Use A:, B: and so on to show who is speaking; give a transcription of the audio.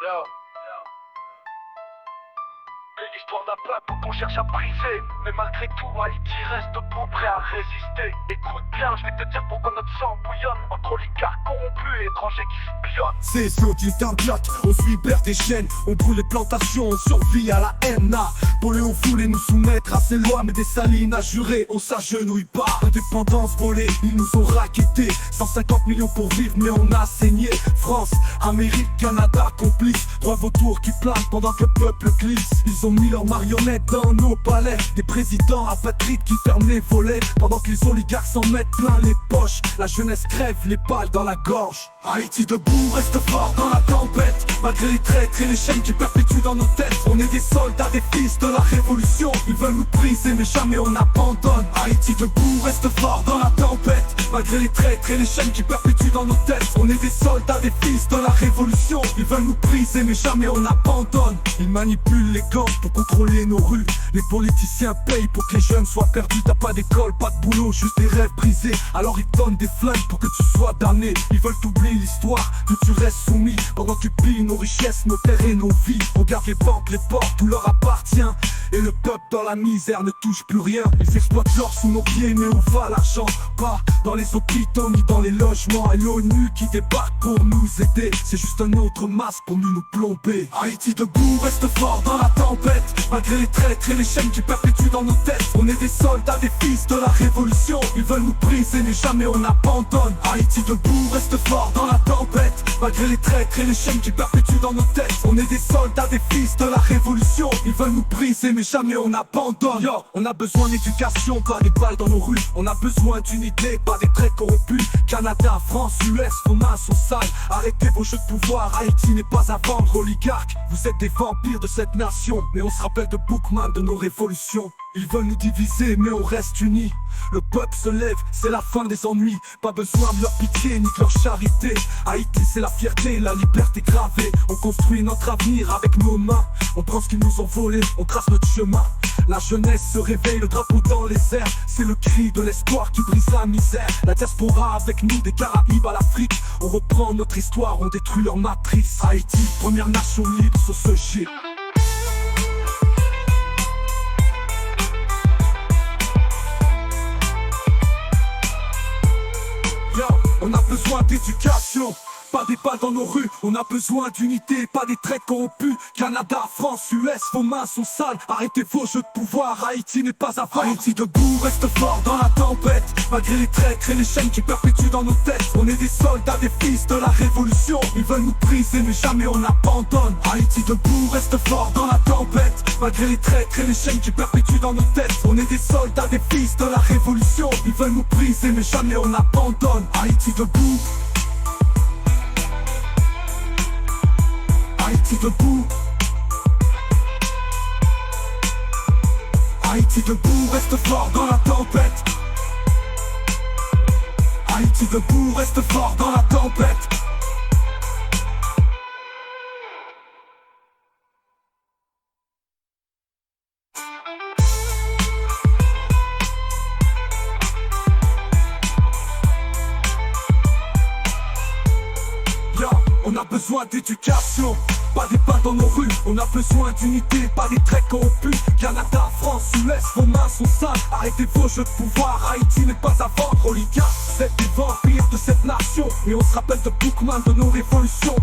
A: Yo. L'histoire d'un peuple qu'on cherche à briser. Mais malgré tout, Haïti reste debout, prêt à résister. Écoute bien, je vais te dire pourquoi notre sang bouillonne. Entre oligarques corrompus et étrangers qui spionnent.
B: C'est Saudi Tarbiat, on se libère des chaînes. On brûle les plantations, on survit à la haine. Pour les on voulait nous soumettre à ces lois, mais des salines à jurer, on s'agenouille pas. Indépendance volée, ils nous ont raquetté. 150 millions pour vivre, mais on a saigné. France, Amérique, Canada, complices. Droit vautour qui planent pendant que le peuple glisse. Ils ont mis leurs marionnettes dans nos palais. Des présidents apatrides qui ferment les volets pendant que les oligarques s'en mettent plein les poches. La jeunesse crève, les balles dans la gorge. Haïti debout, reste fort dans la tempête. Malgré les traîtres et les chaînes qui perpétuent dans nos têtes. On est des soldats, des fils de la révolution. Ils veulent nous briser mais jamais on abandonne. Haïti debout, reste fort dans la tempête. Malgré les traîtres et les chaînes qui perpétuent dans nos têtes. On est des soldats, des fils de la révolution. Ils veulent nous briser mais jamais on abandonne. Ils manipulent les gangs pour contrôler nos rues. Les politiciens payent pour que les jeunes soient perdus. T'as pas d'école, pas de boulot, juste des rêves brisés. Alors ils donnent des flingues pour que tu sois damné. Ils veulent t'oublier l'histoire, que tu restes soumis. Pendant que tu pilles nos richesses, nos terres et nos vies. Regarde les banques, les portes, tout leur appartient. Et le peuple dans la misère ne touche plus rien. Ils exploitent l'or sous nos pieds, mais où va l'argent? Pas dans les hôpitaux ni dans les logements. Et l'ONU qui débarque pour nous aider, c'est juste un autre masque pour nous plomber. Haïti debout, reste fort dans la tempête. Malgré les traîtres et les chaînes qui perpétuent dans nos têtes. On est des soldats, des fils de la révolution. Ils veulent nous briser mais jamais on abandonne. Haïti debout, reste fort dans la tempête. Malgré les traîtres et les chaînes qui perpétuent dans nos têtes. On est des soldats, des fils de la révolution. Ils veulent nous briser mais jamais on abandonne. Yo, on a besoin d'éducation, pas des balles dans nos rues. On a besoin d'unité, pas des traits corrompus. Canada, France, US, vos mains sont sales. Arrêtez vos jeux de pouvoir, Haïti n'est pas à vendre. Oligarques, vous êtes des vampires de cette nation. Mais on se rappelle de Bookman, de nos révolutions. Ils veulent nous diviser mais on reste unis. Le peuple se lève, c'est la fin des ennuis. Pas besoin de leur pitié ni de leur charité. Haïti c'est la fierté, la liberté gravée. On construit notre avenir avec nos mains. On prend ce qu'ils nous ont volé, on trace notre chemin. La jeunesse se réveille, le drapeau dans les airs. C'est le cri de l'espoir qui brise la misère. La diaspora avec nous, des Caraïbes à l'Afrique. On reprend notre histoire, on détruit leur matrice. Haïti, première nation libre sur ce gîte. On a besoin d'éducation, pas des balles dans nos rues. On a besoin d'unité, pas des traits corrompus. Canada, France, US, vos mains sont sales. Arrêtez vos jeux de pouvoir, Haïti n'est pas à vendre. Haïti debout, reste fort dans la tempête. Malgré les traîtres et les chaînes qui perpétuent dans nos têtes. On est des soldats, des fils de la révolution. Ils veulent nous briser mais jamais on abandonne. Haïti debout, reste fort dans la tempête. Malgré les traîtres et les chaînes qui perpétuent dans nos têtes. On est des soldats, des fils de la révolution. Ils veulent nous briser mais jamais on abandonne. Haïti debout. Haïti debout. Haïti debout, reste fort dans la tempête. Haïti debout, reste fort dans la tempête. On a besoin d'éducation, pas des balles dans nos rues. On a besoin d'unité, pas des traits corrompus. Canada, France, US, vos mains sont sales. Arrêtez vos jeux de pouvoir, Haïti n'est pas à vendre. Oligarques, vous êtes des vampires de cette nation. Et on se rappelle de Bookman, de nos révolutions.